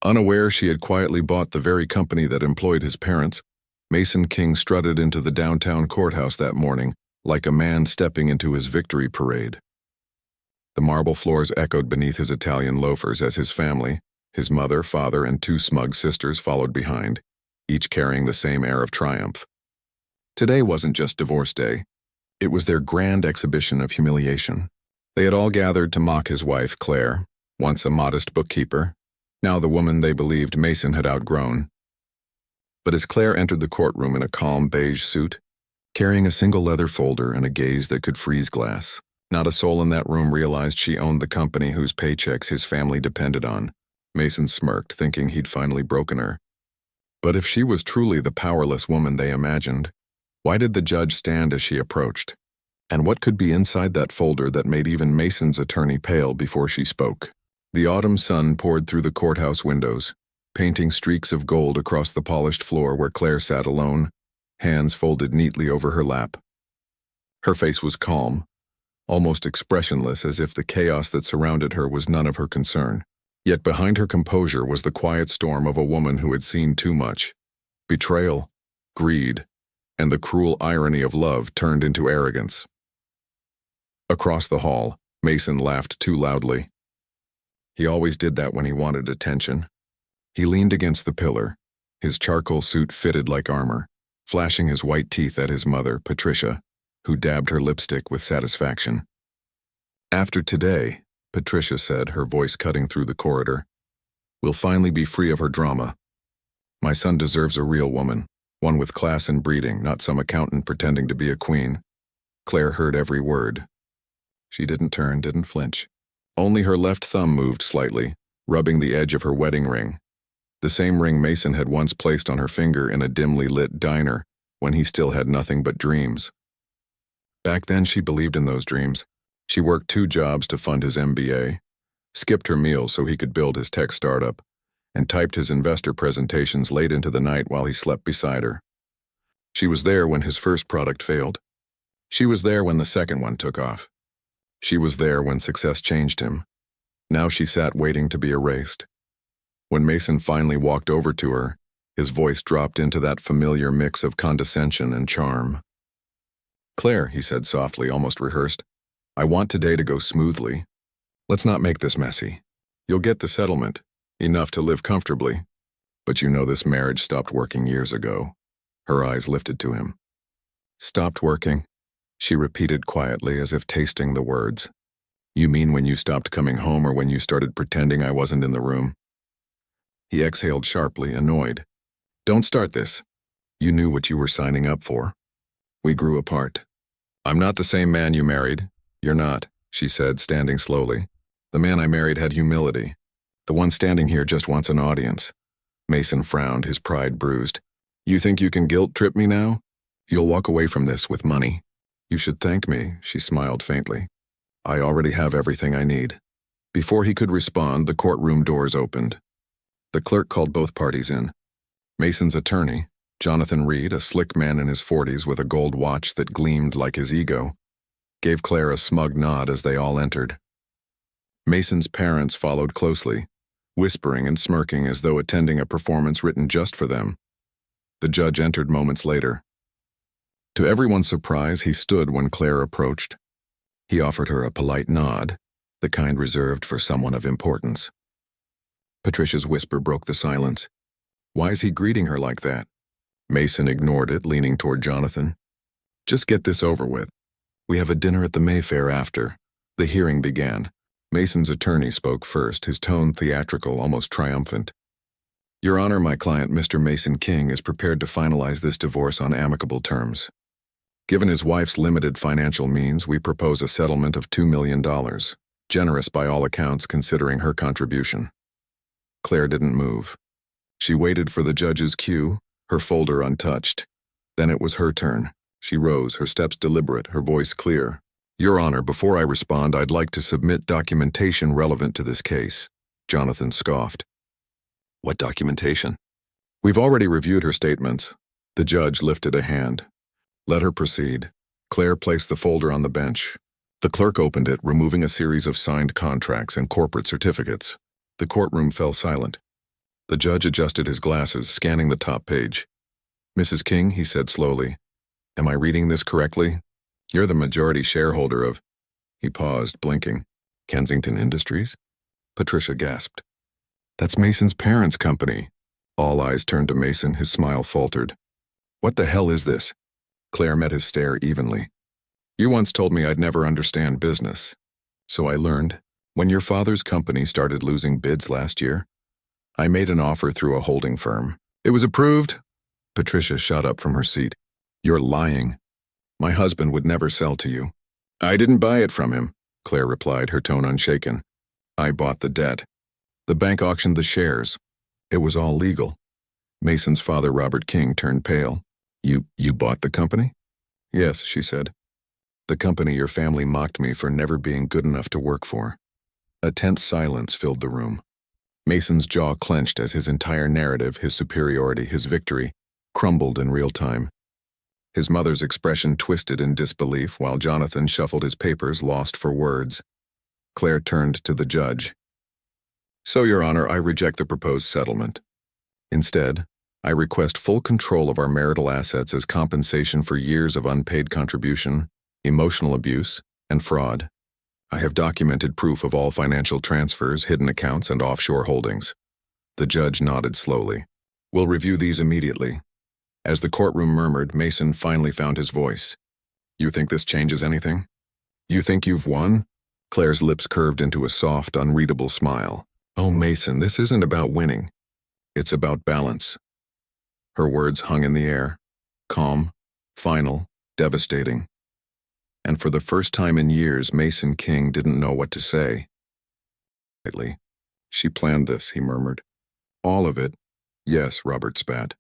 Unaware she had quietly bought the very company that employed his parents, Mason King strutted into the downtown courthouse that morning like a man stepping into his victory parade. The marble floors echoed beneath his Italian loafers as his family, his mother, father, and two smug sisters followed behind, each carrying the same air of triumph. Today wasn't just divorce day. It was their grand exhibition of humiliation. They had all gathered to mock his wife, Claire, once a modest bookkeeper, now the woman they believed Mason had outgrown. But as Claire entered the courtroom in a calm beige suit, carrying a single leather folder and a gaze that could freeze glass, not a soul in that room realized she owned the company whose paychecks his family depended on. Mason smirked, thinking he'd finally broken her. But if she was truly the powerless woman they imagined, why did the judge stand as she approached? And what could be inside that folder that made even Mason's attorney pale before she spoke? The autumn sun poured through the courthouse windows, painting streaks of gold across the polished floor where Claire sat alone, hands folded neatly over her lap. Her face was calm, almost expressionless, as if the chaos that surrounded her was none of her concern. Yet behind her composure was the quiet storm of a woman who had seen too much. Betrayal, greed, and the cruel irony of love turned into arrogance. Across the hall, Mason laughed too loudly. He always did that when he wanted attention. He leaned against the pillar, his charcoal suit fitted like armor, flashing his white teeth at his mother, Patricia, who dabbed her lipstick with satisfaction. "After today," Patricia said, her voice cutting through the corridor, "we'll finally be free of her drama. My son deserves a real woman, one with class and breeding, not some accountant pretending to be a queen." Claire heard every word. She didn't turn, didn't flinch. Only her left thumb moved slightly, rubbing the edge of her wedding ring. The same ring Mason had once placed on her finger in a dimly lit diner when he still had nothing but dreams. Back then she believed in those dreams. She worked 2 jobs to fund his MBA, skipped her meals so he could build his tech startup, and typed his investor presentations late into the night while he slept beside her. She was there when his first product failed. She was there when the second one took off. She was there when success changed him. Now she sat waiting to be erased. When Mason finally walked over to her, his voice dropped into that familiar mix of condescension and charm. "Claire," he said softly, almost rehearsed, "I want today to go smoothly. Let's not make this messy. You'll get the settlement, enough to live comfortably. But you know this marriage stopped working years ago." Her eyes lifted to him. "Stopped working?" she repeated quietly, as if tasting the words. "You mean when you stopped coming home or when you started pretending I wasn't in the room?" He exhaled sharply, annoyed. "Don't start this. You knew what you were signing up for. We grew apart. I'm not the same man you married. You're not," she said, standing slowly. "The man I married had humility. The one standing here just wants an audience." Mason frowned, his pride bruised. "You think you can guilt-trip me now? You'll walk away from this with money." "You should thank me," she smiled faintly. "I already have everything I need." Before he could respond, the courtroom doors opened. The clerk called both parties in. Mason's attorney, Jonathan Reed, a slick man in his 40s with a gold watch that gleamed like his ego, gave Claire a smug nod as they all entered. Mason's parents followed closely, whispering and smirking as though attending a performance written just for them. The judge entered moments later. To everyone's surprise, he stood when Claire approached. He offered her a polite nod, the kind reserved for someone of importance. Patricia's whisper broke the silence. "Why is he greeting her like that?" Mason ignored it, leaning toward Jonathan. "Just get this over with. We have a dinner at the Mayfair after." The hearing began. Mason's attorney spoke first, his tone theatrical, almost triumphant. "Your Honor, my client, Mr. Mason King, is prepared to finalize this divorce on amicable terms. Given his wife's limited financial means, we propose a settlement of $2 million, generous by all accounts considering her contribution." Claire didn't move. She waited for the judge's cue, her folder untouched. Then it was her turn. She rose, her steps deliberate, her voice clear. "Your Honor, before I respond, I'd like to submit documentation relevant to this case." Jonathan scoffed. "What documentation?" "We've already reviewed her statements." The judge lifted a hand. "Let her proceed." Claire placed the folder on the bench. The clerk opened it, removing a series of signed contracts and corporate certificates. The courtroom fell silent. The judge adjusted his glasses, scanning the top page. "Mrs. King," he said slowly, "am I reading this correctly? You're the majority shareholder of—" He paused, blinking. "Kensington Industries?" Patricia gasped. "That's Mason's parents' company." All eyes turned to Mason, his smile faltered. "What the hell is this?" Claire met his stare evenly. "You once told me I'd never understand business. So I learned. When your father's company started losing bids last year, I made an offer through a holding firm. It was approved." Patricia shot up from her seat. "You're lying. My husband would never sell to you." "I didn't buy it from him," Claire replied, her tone unshaken. "I bought the debt. The bank auctioned the shares. It was all legal." Mason's father, Robert King, turned pale. You bought the company?" "Yes," she said. "The company your family mocked me for never being good enough to work for." A tense silence filled the room. Mason's jaw clenched as his entire narrative, his superiority, his victory, crumbled in real time. His mother's expression twisted in disbelief while Jonathan shuffled his papers, lost for words. Claire turned to the judge. "So, Your Honor, I reject the proposed settlement. Instead, I request full control of our marital assets as compensation for years of unpaid contribution, emotional abuse, and fraud. I have documented proof of all financial transfers, hidden accounts, and offshore holdings." The judge nodded slowly. "We'll review these immediately." As the courtroom murmured, Mason finally found his voice. "You think this changes anything? You think you've won?" Claire's lips curved into a soft, unreadable smile. "Oh, Mason, this isn't about winning. It's about balance." Her words hung in the air, calm, final, devastating. And for the first time in years, Mason King didn't know what to say. "Lightly. She planned this," he murmured. "All of it?" "Yes," Robert spat.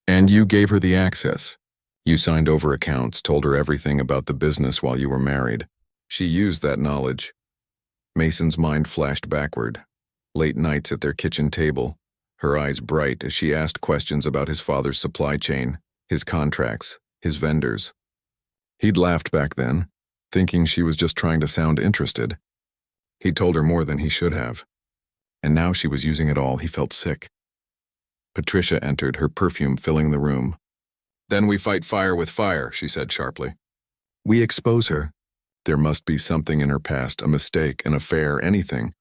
"And you gave her the access. You signed over accounts, told her everything about the business while you were married. She used that knowledge." Mason's mind flashed backward. Late nights at their kitchen table, her eyes bright as she asked questions about his father's supply chain, his contracts, his vendors. He'd laughed back then, thinking she was just trying to sound interested. He told her more than he should have. And now she was using it all. He felt sick. Patricia entered, her perfume filling the room. "Then we fight fire with fire," she said sharply. "We expose her. There must be something in her past, a mistake, an affair, anything."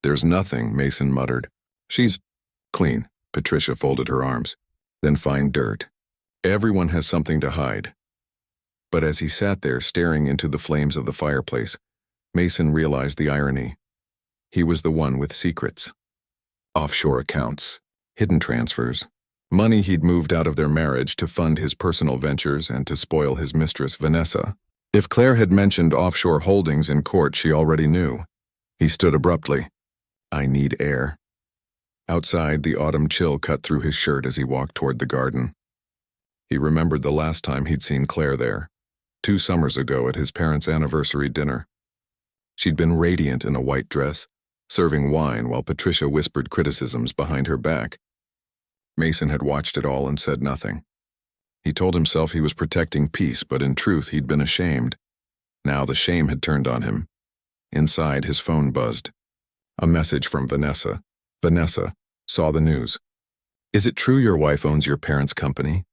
"There's nothing," Mason muttered. "She's clean." Patricia folded her arms. "Then find dirt. Everyone has something to hide." But as he sat there staring into the flames of the fireplace, Mason realized the irony. He was the one with secrets. Offshore accounts, hidden transfers, money he'd moved out of their marriage to fund his personal ventures and to spoil his mistress, Vanessa. If Claire had mentioned offshore holdings in court, she already knew. He stood abruptly. "I need air." Outside, the autumn chill cut through his shirt as he walked toward the garden. He remembered the last time he'd seen Claire there, 2 summers ago at his parents' anniversary dinner. She'd been radiant in a white dress, serving wine while Patricia whispered criticisms behind her back. Mason had watched it all and said nothing. He told himself he was protecting peace, but in truth he'd been ashamed. Now the shame had turned on him. Inside, his phone buzzed. A message from Vanessa. "Vanessa, saw the news. Is it true your wife owns your parents' company?"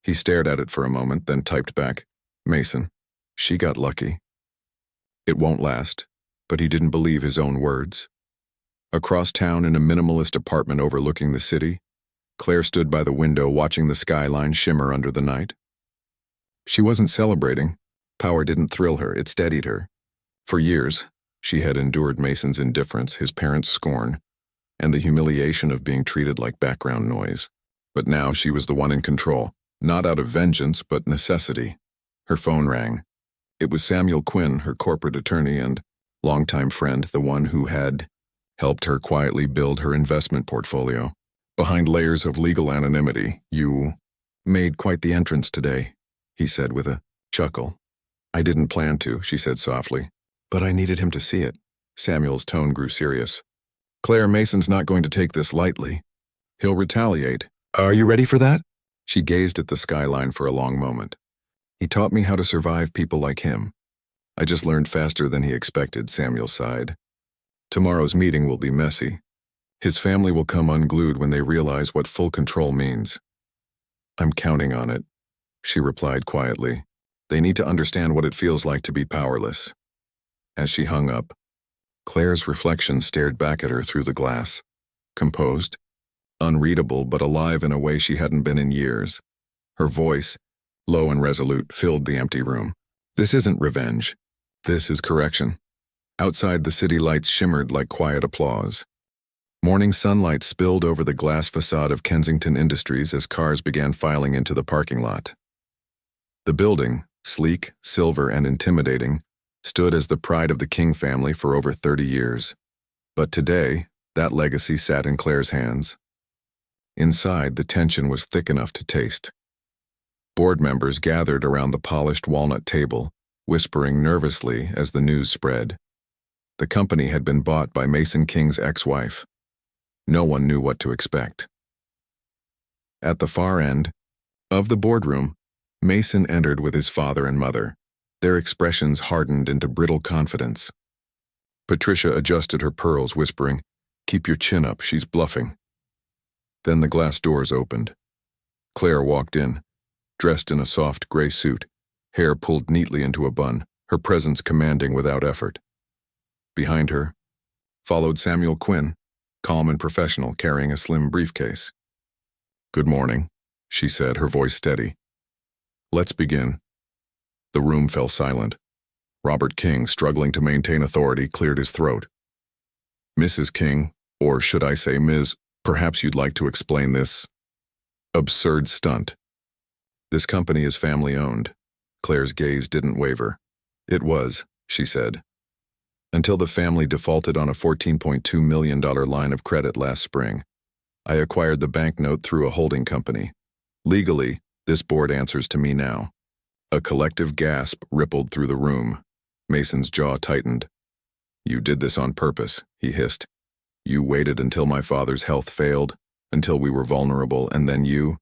He stared at it for a moment, then typed back, "Mason, she got lucky." It won't last, but he didn't believe his own words. Across town in a minimalist apartment overlooking the city, Claire stood by the window watching the skyline shimmer under the night. She wasn't celebrating. Power didn't thrill her, it steadied her. For years, she had endured Mason's indifference, his parents' scorn, and the humiliation of being treated like background noise. But now she was the one in control, not out of vengeance, but necessity. Her phone rang. It was Samuel Quinn, her corporate attorney and longtime friend, the one who had helped her quietly build her investment portfolio. "Behind layers of legal anonymity, you made quite the entrance today," he said with a chuckle. "I didn't plan to," she said softly, "but I needed him to see it." Samuel's tone grew serious. "Claire, Mason's not going to take this lightly. He'll retaliate. Are you ready for that?" She gazed at the skyline for a long moment. "He taught me how to survive people like him." "I just learned faster than he expected," Samuel sighed. "Tomorrow's meeting will be messy. His family will come unglued when they realize what full control means. I'm counting on it, she replied quietly. They need to understand what it feels like to be powerless. As she hung up, Claire's reflection stared back at her through the glass. Composed, unreadable but alive in a way she hadn't been in years. Her voice, low and resolute, filled the empty room. This isn't revenge. This is correction. Outside, the city lights shimmered like quiet applause. Morning sunlight spilled over the glass facade of Kensington Industries as cars began filing into the parking lot. The building, sleek, silver, and intimidating, stood as the pride of the King family for over 30 years. But today, that legacy sat in Claire's hands. Inside, the tension was thick enough to taste. Board members gathered around the polished walnut table, whispering nervously as the news spread. The company had been bought by Mason King's ex-wife. No one knew what to expect. At the far end of the boardroom, Mason entered with his father and mother. Their expressions hardened into brittle confidence. Patricia adjusted her pearls, whispering, "Keep your chin up, she's bluffing." Then the glass doors opened. Claire walked in, dressed in a soft gray suit, hair pulled neatly into a bun, her presence commanding without effort. Behind her followed Samuel Quinn, calm and professional, carrying a slim briefcase. "Good morning," she said, her voice steady. "Let's begin." The room fell silent. Robert King, struggling to maintain authority, cleared his throat. "Mrs. King, or should I say Ms., perhaps you'd like to explain this absurd stunt. This company is family-owned." Claire's gaze didn't waver. "It was," she said, "until the family defaulted on a $14.2 million line of credit last spring. I acquired the banknote through a holding company. Legally, this board answers to me now." A collective gasp rippled through the room. Mason's jaw tightened. "You did this on purpose," he hissed. "You waited until my father's health failed, until we were vulnerable, and then you—"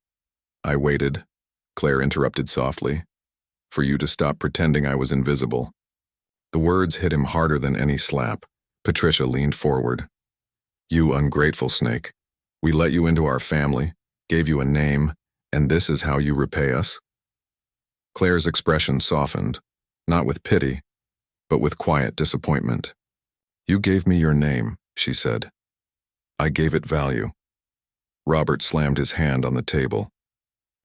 "I waited," Claire interrupted softly, "for you to stop pretending I was invisible." The words hit him harder than any slap. Patricia leaned forward. "You ungrateful snake. We let you into our family, gave you a name, and this is how you repay us?" Claire's expression softened, not with pity, but with quiet disappointment. "You gave me your name," she said. "I gave it value." Robert slammed his hand on the table.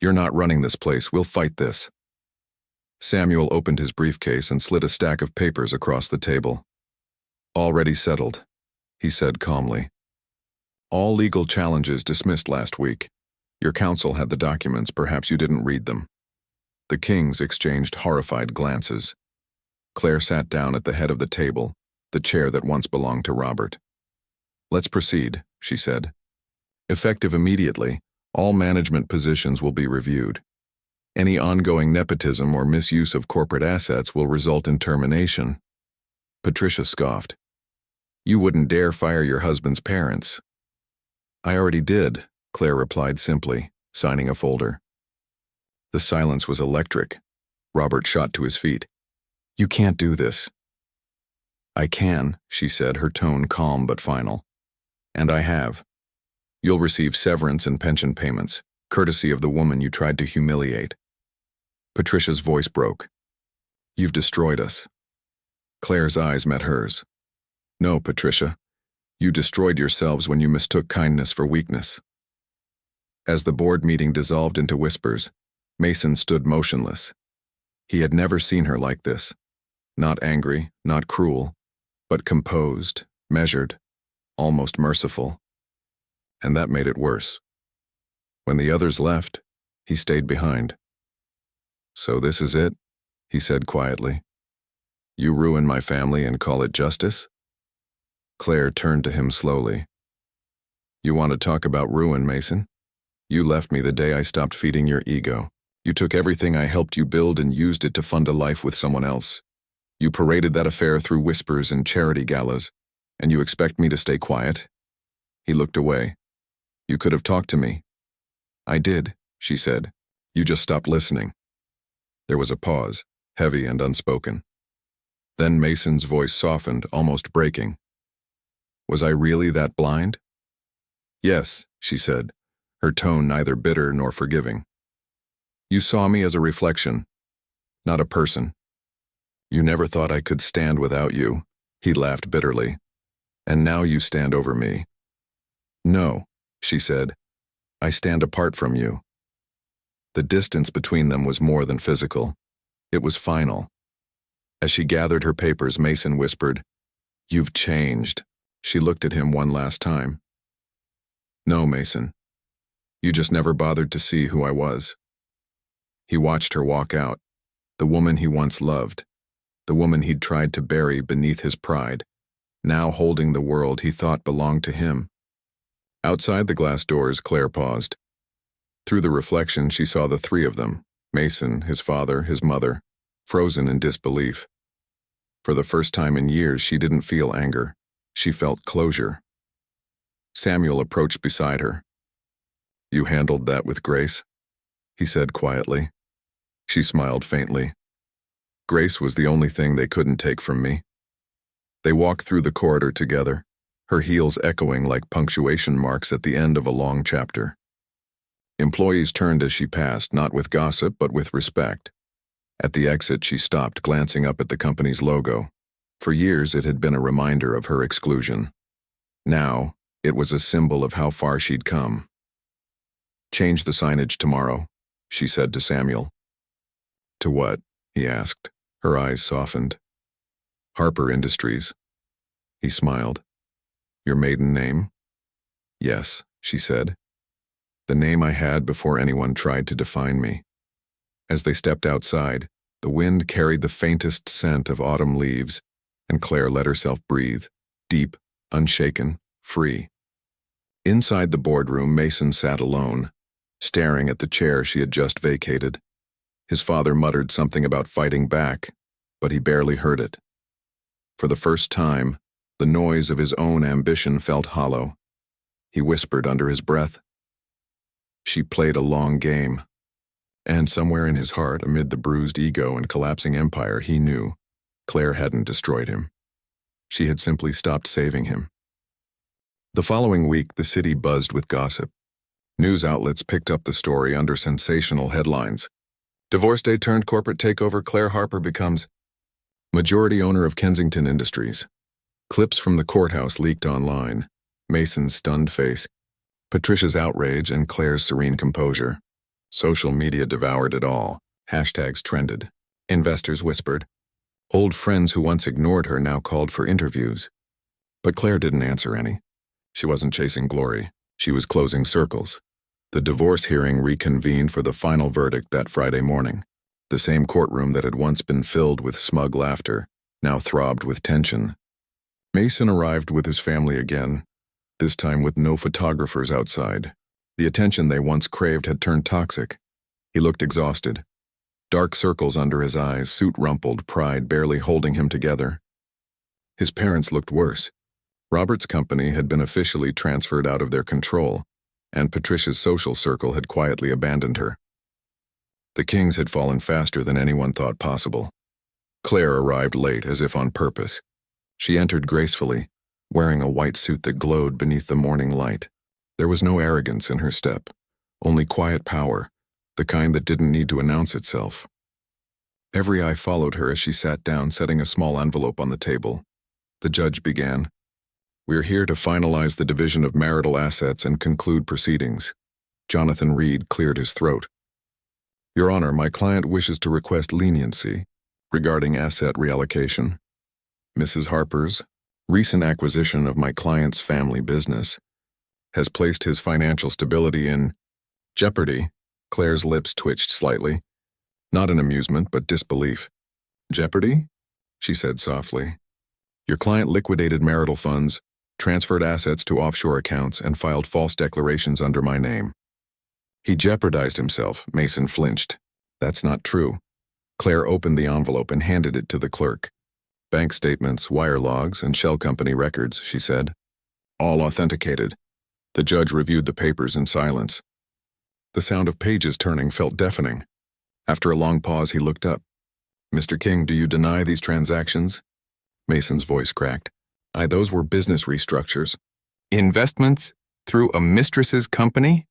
"You're not running this place. We'll fight this." Samuel opened his briefcase and slid a stack of papers across the table. "Already settled," he said calmly. "All legal challenges dismissed last week. Your counsel had the documents. Perhaps you didn't read them." The Kings exchanged horrified glances. Claire sat down at the head of the table, the chair that once belonged to Robert. "Let's proceed," she said. "Effective immediately, all management positions will be reviewed. Any ongoing nepotism or misuse of corporate assets will result in termination." Patricia scoffed. "You wouldn't dare fire your husband's parents." "I already did," Claire replied simply, signing a folder. The silence was electric. Robert shot to his feet. "You can't do this." "I can," she said, her tone calm but final. "And I have. You'll receive severance and pension payments, courtesy of the woman you tried to humiliate." Patricia's voice broke. "You've destroyed us." Claire's eyes met hers. "No, Patricia. You destroyed yourselves when you mistook kindness for weakness." As the board meeting dissolved into whispers, Mason stood motionless. He had never seen her like this. Not angry, not cruel, but composed, measured, almost merciful. And that made it worse. When the others left, he stayed behind. "So this is it," he said quietly. "You ruin my family and call it justice?" Claire turned to him slowly. "You want to talk about ruin, Mason? You left me the day I stopped feeding your ego. You took everything I helped you build and used it to fund a life with someone else. You paraded that affair through whispers and charity galas, and you expect me to stay quiet?" He looked away. "You could have talked to me." "I did," she said. "You just stopped listening." There was a pause, heavy and unspoken. Then Mason's voice softened, almost breaking. "Was I really that blind? Yes, she said, her tone neither bitter nor forgiving. You saw me as a reflection, not a person. You never thought I could stand without you, he laughed bitterly. And now you stand over me. No, she said, I stand apart from you. The distance between them was more than physical. It was final. As she gathered her papers, Mason whispered, You've changed. She looked at him one last time. No, Mason. You just never bothered to see who I was. He watched her walk out, the woman he once loved, the woman he'd tried to bury beneath his pride, now holding the world he thought belonged to him. Outside the glass doors, Claire paused. Through the reflection, she saw the three of them, Mason, his father, his mother, frozen in disbelief. For the first time in years, she didn't feel anger. She felt closure. Samuel approached beside her. You handled that with grace, he said quietly. She smiled faintly. Grace was the only thing they couldn't take from me. They walked through the corridor together, her heels echoing like punctuation marks at the end of a long chapter. Employees turned as she passed, not with gossip but with respect. At the exit, she stopped, glancing up at the company's logo. For years, it had been a reminder of her exclusion. Now, it was a symbol of how far she'd come. Change the signage tomorrow, she said to Samuel. To what? He asked. Her eyes softened. Harper Industries. He smiled. Your maiden name? Yes, she said. The name I had before anyone tried to define me. As they stepped outside, the wind carried the faintest scent of autumn leaves, and Claire let herself breathe, deep, unshaken, free. Inside the boardroom, Mason sat alone, staring at the chair she had just vacated. His father muttered something about fighting back, but he barely heard it. For the first time, the noise of his own ambition felt hollow. He whispered under his breath, She played a long game. And somewhere in his heart, amid the bruised ego and collapsing empire, he knew Claire hadn't destroyed him. She had simply stopped saving him. The following week, the city buzzed with gossip. News outlets picked up the story under sensational headlines. Divorce day turned corporate takeover, Claire Harper becomes majority owner of Kensington Industries. Clips from the courthouse leaked online. Mason's stunned face, Patricia's outrage, and Claire's serene composure. Social media devoured it all. Hashtags trended. Investors whispered. Old friends who once ignored her now called for interviews. But Claire didn't answer any. She wasn't chasing glory. She was closing circles. The divorce hearing reconvened for the final verdict that Friday morning. The same courtroom that had once been filled with smug laughter now throbbed with tension. Mason arrived with his family again, this time with no photographers outside. The attention they once craved had turned toxic. He looked exhausted. Dark circles under his eyes, suit rumpled, pride barely holding him together. His parents looked worse. Robert's company had been officially transferred out of their control, and Patricia's social circle had quietly abandoned her. The Kings had fallen faster than anyone thought possible. Claire arrived late, as if on purpose. She entered gracefully, wearing a white suit that glowed beneath the morning light. There was no arrogance in her step, only quiet power, the kind that didn't need to announce itself. Every eye followed her as she sat down, setting a small envelope on the table. The judge began. We're here to finalize the division of marital assets and conclude proceedings. Jonathan Reed cleared his throat. Your Honor, my client wishes to request leniency regarding asset reallocation. Mrs. Harper's recent acquisition of my client's family business has placed his financial stability in jeopardy. Claire's lips twitched slightly, not in amusement but disbelief. Jeopardy? She said softly. Your client liquidated marital funds, transferred assets to offshore accounts, and filed false declarations under my name. He jeopardized himself. Mason flinched. That's not true. Claire opened the envelope and handed it to the clerk. Bank statements, wire logs, and shell company records, she said. All authenticated. The judge reviewed the papers in silence. The sound of pages turning felt deafening. After a long pause, he looked up. Mr. King, do you deny these transactions? Mason's voice cracked. Those were business restructures. Investments? Through a mistress's company?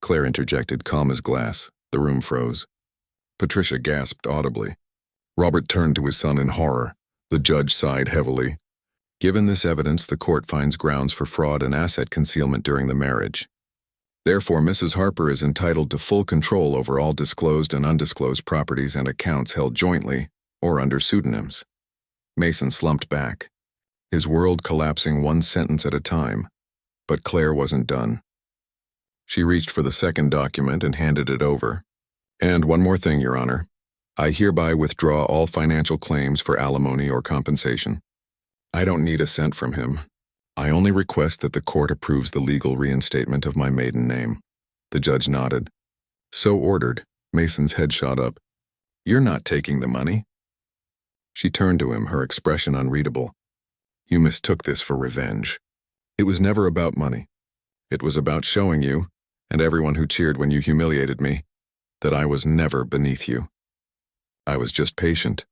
Claire interjected, calm as glass. The room froze. Patricia gasped audibly. Robert turned to his son in horror. The judge sighed heavily. Given this evidence, the court finds grounds for fraud and asset concealment during the marriage. Therefore, Mrs. Harper is entitled to full control over all disclosed and undisclosed properties and accounts held jointly or under pseudonyms. Mason slumped back, his world collapsing one sentence at a time. But Claire wasn't done. She reached for the second document and handed it over. And one more thing, Your Honor. I hereby withdraw all financial claims for alimony or compensation. I don't need a cent from him. I only request that the court approves the legal reinstatement of my maiden name. The judge nodded. So ordered. Mason's head shot up. You're not taking the money. She turned to him, her expression unreadable. You mistook this for revenge. It was never about money. It was about showing you, and everyone who cheered when you humiliated me, that I was never beneath you. I was just patient.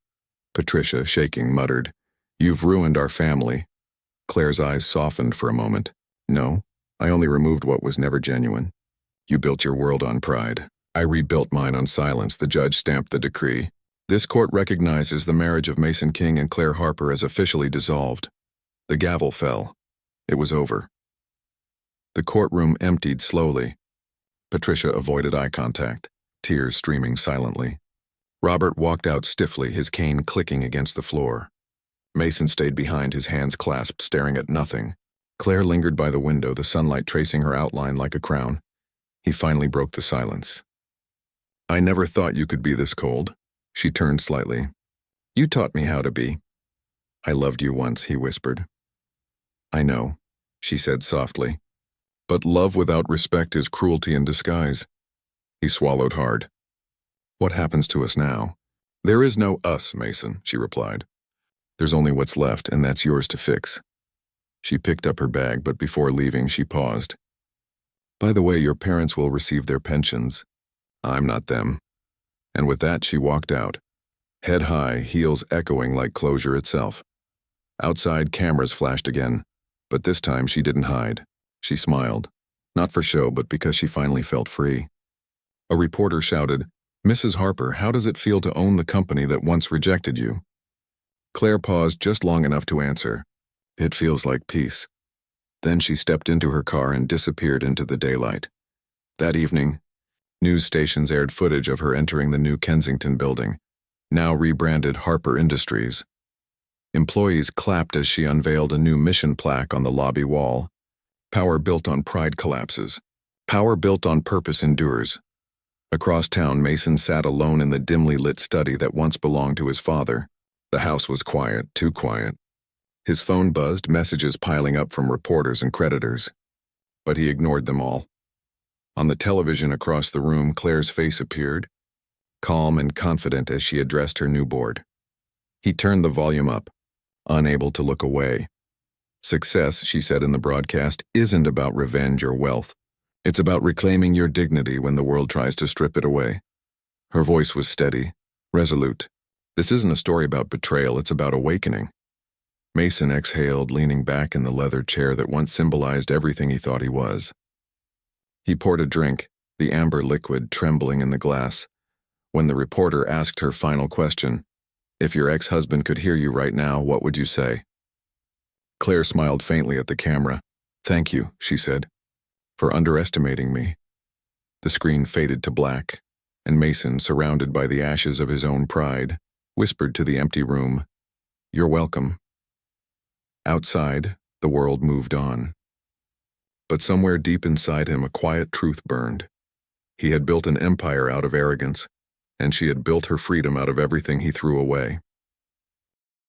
Patricia, shaking, muttered, You've ruined our family. Claire's eyes softened for a moment. No, I only removed what was never genuine. You built your world on pride. I rebuilt mine on silence. The judge stamped the decree. This court recognizes the marriage of Mason King and Claire Harper as officially dissolved. The gavel fell. It was over. The courtroom emptied slowly. Patricia avoided eye contact, tears streaming silently. Robert walked out stiffly, his cane clicking against the floor. Mason stayed behind, his hands clasped, staring at nothing. Claire lingered by the window, the sunlight tracing her outline like a crown. He finally broke the silence. I never thought you could be this cold. She turned slightly. You taught me how to be. I loved you once, he whispered. I know, she said softly. But love without respect is cruelty in disguise. He swallowed hard. What happens to us now? There is no us, Mason, she replied. There's only what's left, and that's yours to fix. She picked up her bag, but before leaving, she paused. By the way, your parents will receive their pensions. I'm not them. And with that, she walked out, head high, heels echoing like closure itself. Outside, cameras flashed again, but this time she didn't hide. She smiled, not for show, but because she finally felt free. A reporter shouted, Mrs. Harper, how does it feel to own the company that once rejected you? Claire paused just long enough to answer, It feels like peace. Then she stepped into her car and disappeared into the daylight. That evening, news stations aired footage of her entering the new Kensington building, now rebranded Harper Industries. Employees clapped as she unveiled a new mission plaque on the lobby wall. Power built on pride collapses. Power built on purpose endures. Across town, Mason sat alone in the dimly lit study that once belonged to his father. The house was quiet, too quiet. His phone buzzed, messages piling up from reporters and creditors. But he ignored them all. On the television across the room, Claire's face appeared, calm and confident as she addressed her new board. He turned the volume up, unable to look away. Success, she said in the broadcast, isn't about revenge or wealth. It's about reclaiming your dignity when the world tries to strip it away. Her voice was steady, resolute. This isn't a story about betrayal, it's about awakening. Mason exhaled, leaning back in the leather chair that once symbolized everything he thought he was. He poured a drink, the amber liquid trembling in the glass. When the reporter asked her final question, If your ex-husband could hear you right now, what would you say? Claire smiled faintly at the camera. Thank you, she said, for underestimating me. The screen faded to black, and Mason, surrounded by the ashes of his own pride, whispered to the empty room, You're welcome. Outside, the world moved on. But somewhere deep inside him, a quiet truth burned. He had built an empire out of arrogance, and she had built her freedom out of everything he threw away.